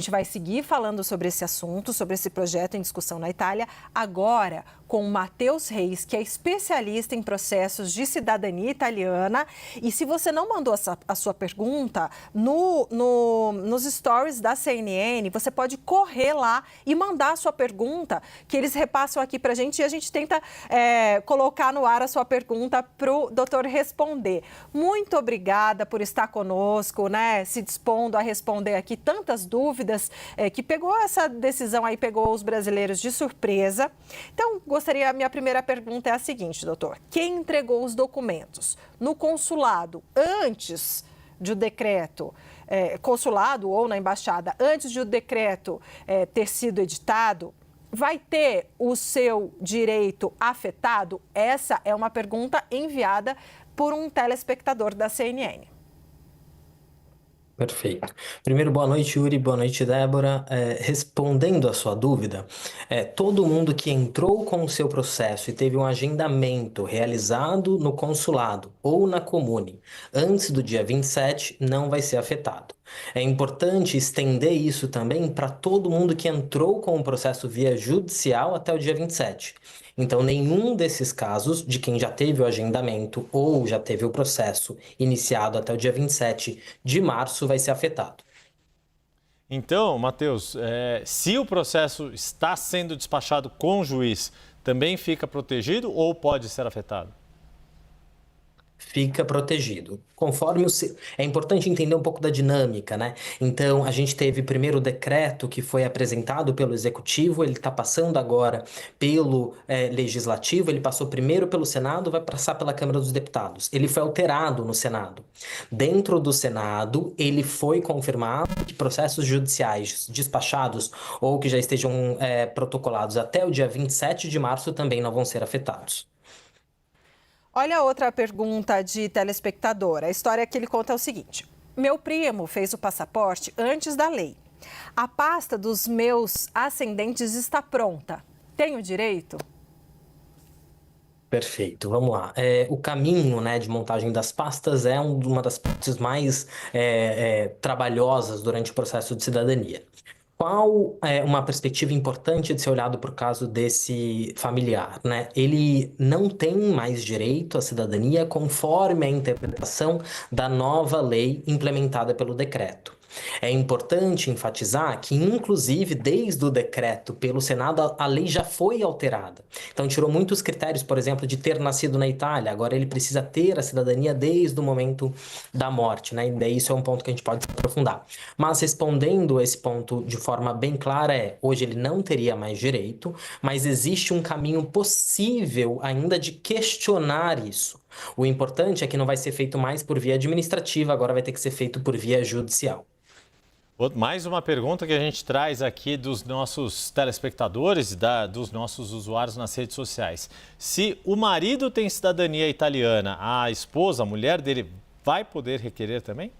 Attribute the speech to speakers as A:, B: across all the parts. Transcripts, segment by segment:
A: A gente vai seguir falando sobre esse assunto, sobre esse projeto em discussão na Itália, agora com o Matheus Reis, que é especialista em processos de cidadania italiana. E se você não mandou a sua pergunta, nos stories da CNN, você pode correr lá e mandar a sua pergunta, que eles repassam aqui para a gente e a gente tenta colocar no ar a sua pergunta para o doutor responder. Muito obrigada por estar conosco, né, se dispondo a responder aqui tantas dúvidas, que pegou essa decisão aí, pegou os brasileiros de surpresa. Então, a minha primeira pergunta é a seguinte, doutor. Quem entregou os documentos no consulado antes de o decreto, consulado ou na embaixada, antes de o decreto ter sido editado, vai ter o seu direito afetado? Essa é uma pergunta enviada por um telespectador da CNN.
B: Perfeito. Primeiro, boa noite, Yuri, boa noite, Débora. Respondendo a sua dúvida, todo mundo que entrou com o seu processo e teve um agendamento realizado no consulado ou na comune antes do dia 27 não vai ser afetado. É importante estender isso também para todo mundo que entrou com o processo via judicial até o dia 27. Então, nenhum desses casos, de quem já teve o agendamento ou já teve o processo iniciado até o dia 27 de março, vai ser afetado.
C: Então, Matheus, se o processo está sendo despachado com o juiz, também fica protegido ou pode ser afetado?
B: Fica protegido. Conforme é importante entender um pouco da dinâmica, né? Então, a gente teve primeiro o decreto que foi apresentado pelo Executivo, ele está passando agora pelo Legislativo, ele passou primeiro pelo Senado, vai passar pela Câmara dos Deputados. Ele foi alterado no Senado. Dentro do Senado, ele foi confirmado que processos judiciais despachados ou que já estejam protocolados até o dia 27 de março também não vão ser afetados.
A: Olha outra pergunta de telespectador. A história que ele conta é o seguinte. Meu primo fez o passaporte antes da lei. A pasta dos meus ascendentes está pronta. Tenho direito?
B: Perfeito, vamos lá. O caminho, né, de montagem das pastas é uma das partes mais trabalhosas durante o processo de cidadania. Qual é uma perspectiva importante de ser olhado por caso desse familiar, né? Ele não tem mais direito à cidadania conforme a interpretação da nova lei implementada pelo decreto. É importante enfatizar que, inclusive, desde o decreto pelo Senado, a lei já foi alterada. Então, tirou muitos critérios, por exemplo, de ter nascido na Itália. Agora, ele precisa ter a cidadania desde o momento da morte, né? E daí isso é um ponto que a gente pode aprofundar. Mas, respondendo a esse ponto de forma bem clara, hoje ele não teria mais direito, mas existe um caminho possível ainda de questionar isso. O importante é que não vai ser feito mais por via administrativa, agora vai ter que ser feito por via judicial.
C: Mais uma pergunta que a gente traz aqui dos nossos telespectadores, dos nossos usuários nas redes sociais. Se o marido tem cidadania italiana, a esposa, a mulher dele, vai poder requerer também?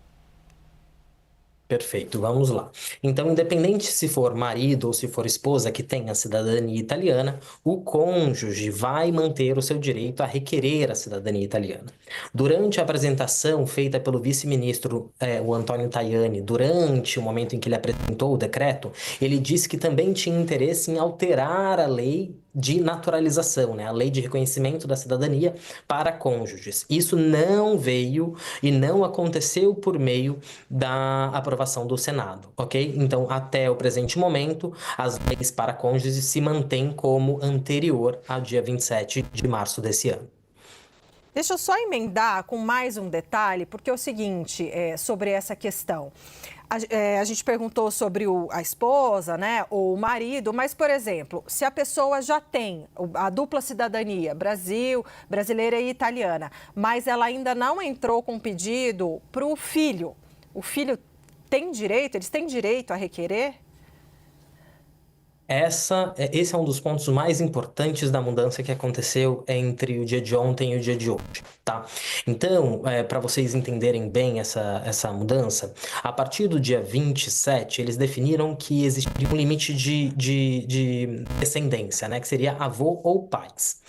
B: Perfeito, vamos lá. Então, independente se for marido ou se for esposa que tem a cidadania italiana, o cônjuge vai manter o seu direito a requerer a cidadania italiana. Durante a apresentação feita pelo vice-ministro, o Antônio Tajani, durante o momento em que ele apresentou o decreto, ele disse que também tinha interesse em alterar a lei de naturalização, né? A lei de reconhecimento da cidadania para cônjuges. Isso não veio e não aconteceu por meio da aprovação do Senado, ok? Então, até o presente momento, as leis para cônjuges se mantêm como anterior ao dia 27 de março desse ano.
A: Deixa eu só emendar com mais um detalhe, porque é o seguinte, sobre essa questão. A gente perguntou sobre a esposa, né, ou o marido, mas, por exemplo, se a pessoa já tem a dupla cidadania, brasileira e italiana, mas ela ainda não entrou com pedido para o filho tem direito, eles têm direito a requerer?
B: Esse é um dos pontos mais importantes da mudança que aconteceu entre o dia de ontem e o dia de hoje, tá? Então, para vocês entenderem bem essa mudança, a partir do dia 27, eles definiram que existiria um limite de descendência, né? Que seria avô ou pais.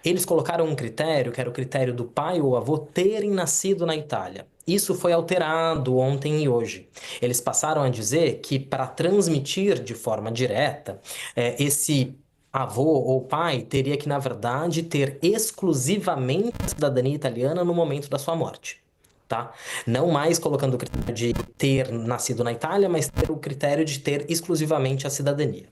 B: Eles colocaram um critério, que era o critério do pai ou avô terem nascido na Itália. Isso foi alterado ontem e hoje. Eles passaram a dizer que para transmitir de forma direta, esse avô ou pai teria que, na verdade, ter exclusivamente a cidadania italiana no momento da sua morte. Tá? Não mais colocando o critério de ter nascido na Itália, mas ter o critério de ter exclusivamente a cidadania.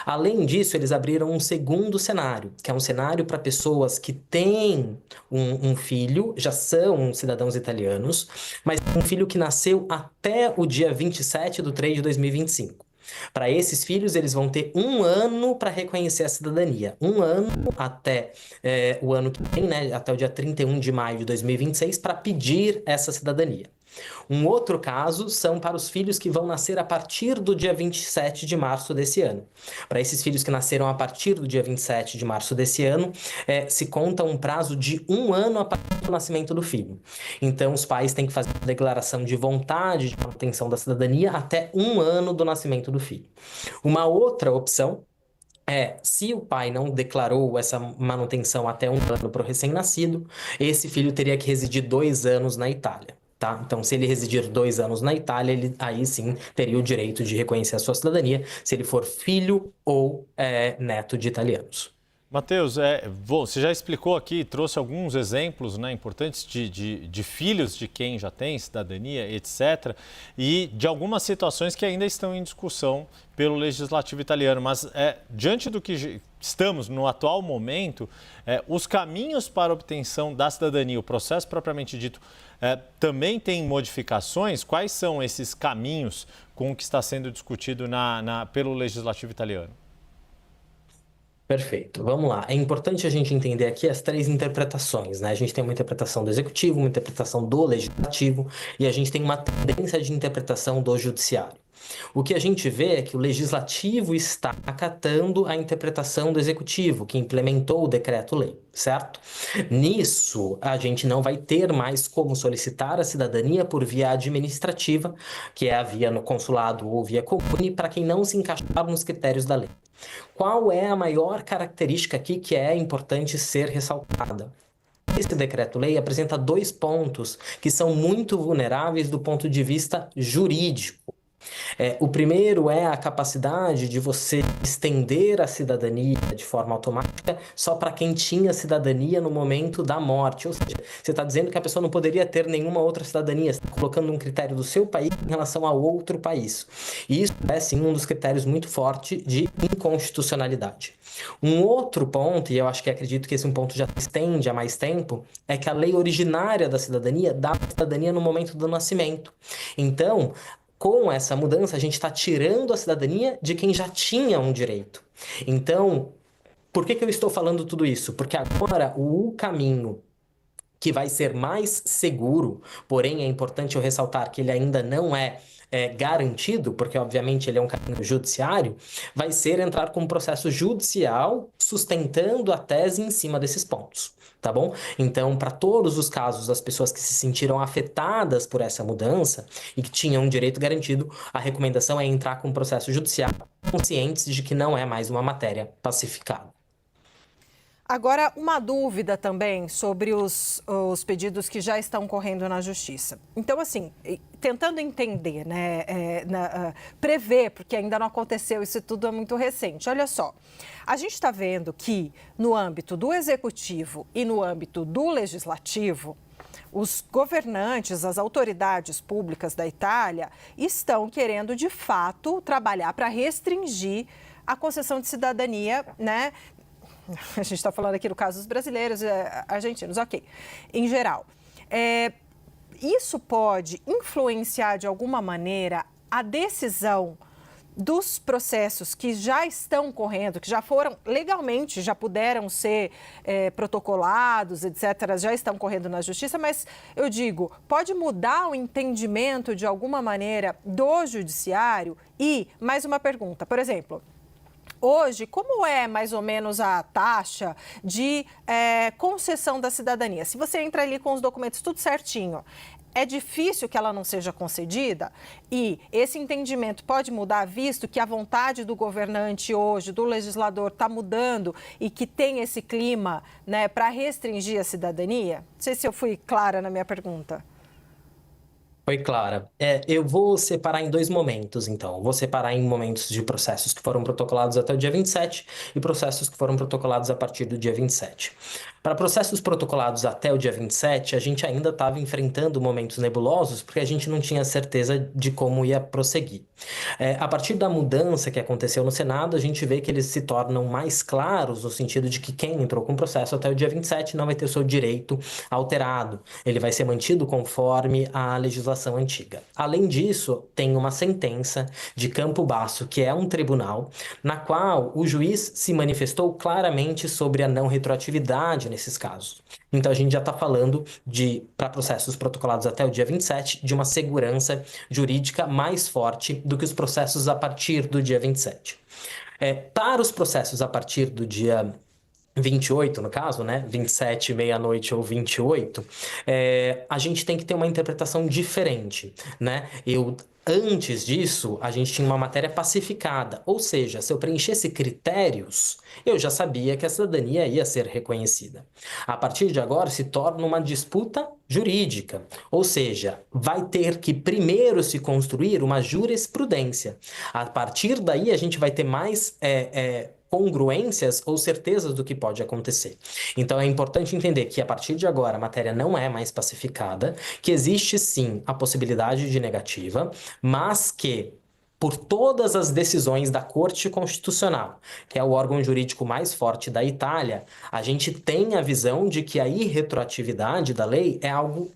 B: Além disso, eles abriram um segundo cenário, que é um cenário para pessoas que têm um filho, já são cidadãos italianos, mas um filho que nasceu até o dia 27/3/2025. Para esses filhos, eles vão ter 1 ano para reconhecer a cidadania. 1 ano até o ano que vem, né, até o dia 31 de maio de 2026, para pedir essa cidadania. Um outro caso são para os filhos que vão nascer a partir do dia 27 de março desse ano. Para esses filhos que nasceram a partir do dia 27 de março desse ano, se conta um prazo de 1 ano a partir do nascimento do filho. Então, os pais têm que fazer a declaração de vontade de manutenção da cidadania até 1 ano do nascimento do filho. Uma outra opção se o pai não declarou essa manutenção até 1 ano para o recém-nascido, esse filho teria que residir 2 anos na Itália. Tá? Então, se ele residir 2 anos na Itália, ele aí sim teria o direito de reconhecer a sua cidadania, se ele for filho ou neto de italianos.
C: Matheus, você já explicou aqui, trouxe alguns exemplos, né, importantes de filhos de quem já tem cidadania, etc., e de algumas situações que ainda estão em discussão pelo legislativo italiano. Mas, diante do que estamos no atual momento, os caminhos para a obtenção da cidadania, o processo propriamente dito, também tem modificações? Quais são esses caminhos com o que está sendo discutido pelo legislativo italiano?
B: Perfeito, vamos lá. É importante a gente entender aqui as 3 interpretações, né? A gente tem uma interpretação do executivo, uma interpretação do legislativo e a gente tem uma tendência de interpretação do judiciário. O que a gente vê é que o legislativo está acatando a interpretação do executivo, que implementou o decreto-lei, certo? Nisso, a gente não vai ter mais como solicitar a cidadania por via administrativa, que é a via no consulado ou via comune, para quem não se encaixar nos critérios da lei. Qual é a maior característica aqui que é importante ser ressaltada? Esse decreto-lei apresenta 2 pontos que são muito vulneráveis do ponto de vista jurídico. O primeiro é a capacidade de você estender a cidadania de forma automática só para quem tinha cidadania no momento da morte. Ou seja, você está dizendo que a pessoa não poderia ter nenhuma outra cidadania, você está colocando um critério do seu país em relação a outro país. E isso é, sim, um dos critérios muito fortes de inconstitucionalidade. Um outro ponto, e eu acho que acredito que esse ponto já se estende há mais tempo, é que a lei originária da cidadania dá a cidadania no momento do nascimento. Então, com essa mudança, a gente está tirando a cidadania de quem já tinha um direito. Então, por que eu estou falando tudo isso? Porque agora o caminho que vai ser mais seguro, porém é importante eu ressaltar que ele ainda não é garantido, porque obviamente ele é um caminho judiciário, vai ser entrar com um processo judicial sustentando a tese em cima desses pontos. Tá bom? Então, para todos os casos das pessoas que se sentiram afetadas por essa mudança e que tinham um direito garantido, a recomendação é entrar com um processo judicial, conscientes de que não é mais uma matéria pacificada.
A: Agora, uma dúvida também sobre os pedidos que já estão correndo na Justiça. Então, assim, tentando entender, né, prever, porque ainda não aconteceu, isso tudo é muito recente. Olha só, a gente está vendo que no âmbito do Executivo e no âmbito do Legislativo, os governantes, as autoridades públicas da Itália estão querendo, de fato, trabalhar para restringir a concessão de cidadania, né? A gente está falando aqui no caso dos brasileiros, argentinos, ok, em geral. Isso pode influenciar de alguma maneira a decisão dos processos que já estão correndo, que já foram legalmente, já puderam ser protocolados, etc., já estão correndo na Justiça, mas eu digo, pode mudar o entendimento de alguma maneira do Judiciário? E, mais uma pergunta, por exemplo, hoje, como é mais ou menos a taxa de concessão da cidadania? Se você entra ali com os documentos tudo certinho, é difícil que ela não seja concedida? E esse entendimento pode mudar, visto que a vontade do governante hoje, do legislador, está mudando e que tem esse clima, né, para restringir a cidadania? Não sei se eu fui clara na minha pergunta.
B: Oi, Clara. Eu vou separar em dois momentos, então. Vou separar em momentos de processos que foram protocolados até o dia 27 e processos que foram protocolados a partir do dia 27. Para processos protocolados até o dia 27, a gente ainda estava enfrentando momentos nebulosos porque a gente não tinha certeza de como ia prosseguir. A partir da mudança que aconteceu no Senado, a gente vê que eles se tornam mais claros no sentido de que quem entrou com o processo até o dia 27 não vai ter o seu direito alterado. Ele vai ser mantido conforme a legislação antiga. Além disso, tem uma sentença de Campo Basso, que é um tribunal, na qual o juiz se manifestou claramente sobre a não retroatividade nesses casos. Então, a gente já está falando para processos protocolados até o dia 27, de uma segurança jurídica mais forte do que os processos a partir do dia 27. Para os processos a partir do dia 28, no caso, né? 27, meia-noite ou 28, a gente tem que ter uma interpretação diferente, né? Antes disso, a gente tinha uma matéria pacificada, ou seja, se eu preenchesse critérios, eu já sabia que a cidadania ia ser reconhecida. A partir de agora, se torna uma disputa jurídica, ou seja, vai ter que primeiro se construir uma jurisprudência. A partir daí, a gente vai ter mais congruências ou certezas do que pode acontecer. Então é importante entender que a partir de agora a matéria não é mais pacificada, que existe sim a possibilidade de negativa, mas que por todas as decisões da Corte Constitucional, que é o órgão jurídico mais forte da Itália, a gente tem a visão de que a irretroatividade da lei é algo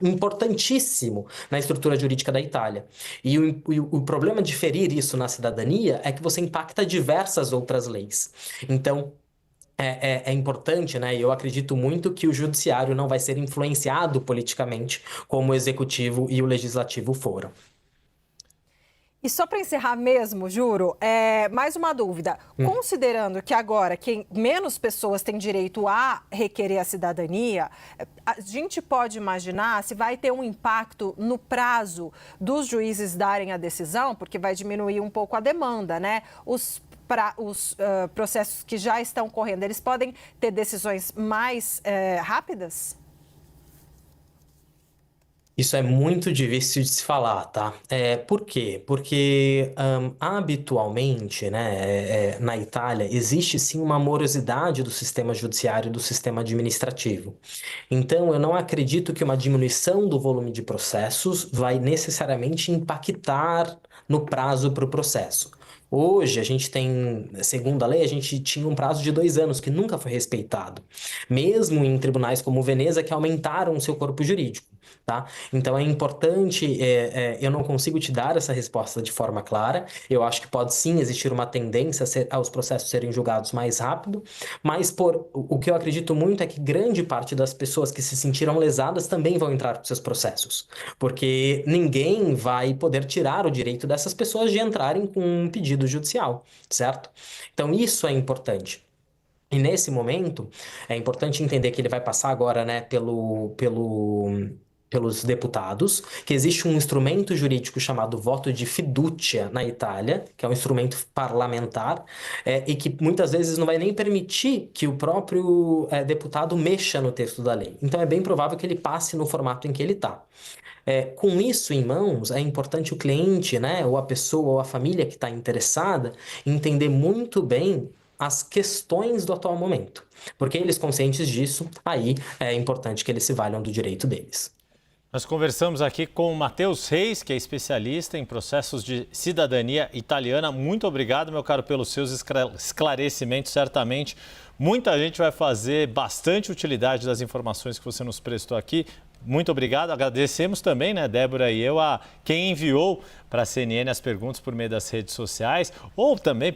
B: importantíssimo na estrutura jurídica da Itália. E o problema de ferir isso na cidadania é que você impacta diversas outras leis. Então, é importante, né? E eu acredito muito que o judiciário não vai ser influenciado politicamente como o executivo e o legislativo foram.
A: E só para encerrar mesmo, juro, mais uma dúvida. Considerando que agora menos pessoas têm direito a requerer a cidadania, a gente pode imaginar se vai ter um impacto no prazo dos juízes darem a decisão, porque vai diminuir um pouco a demanda, né? Os processos que já estão correndo, eles podem ter decisões mais rápidas?
B: Isso é muito difícil de se falar, tá? Por quê? Porque habitualmente, né, na Itália, existe sim uma morosidade do sistema judiciário e do sistema administrativo. Então, eu não acredito que uma diminuição do volume de processos vai necessariamente impactar no prazo para o processo. Hoje, a gente tem, segundo a lei, a gente tinha um prazo de 2 anos que nunca foi respeitado. Mesmo em tribunais como Veneza, que aumentaram o seu corpo jurídico. Tá? Então é importante, eu não consigo te dar essa resposta de forma clara. Eu acho que pode sim existir uma tendência aos processos serem julgados mais rápido, mas o que eu acredito muito é que grande parte das pessoas que se sentiram lesadas também vão entrar com seus processos, porque ninguém vai poder tirar o direito dessas pessoas de entrarem com um pedido judicial, certo? Então isso é importante. E nesse momento, é importante entender que ele vai passar agora, né, pelos deputados, que existe um instrumento jurídico chamado voto de fiducia na Itália, que é um instrumento parlamentar, e que muitas vezes não vai nem permitir que o próprio deputado mexa no texto da lei. Então é bem provável que ele passe no formato em que ele está. Com isso em mãos, é importante o cliente, né, ou a pessoa ou a família que está interessada, entender muito bem as questões do atual momento. Porque eles conscientes disso, aí é importante que eles se valham do direito deles.
C: Nós conversamos aqui com o Matheus Reis, que é especialista em processos de cidadania italiana. Muito obrigado, meu caro, pelos seus esclarecimentos. Certamente, muita gente vai fazer bastante utilidade das informações que você nos prestou aqui. Muito obrigado. Agradecemos também, né, Débora e eu, a quem enviou para a CNN as perguntas por meio das redes sociais ou também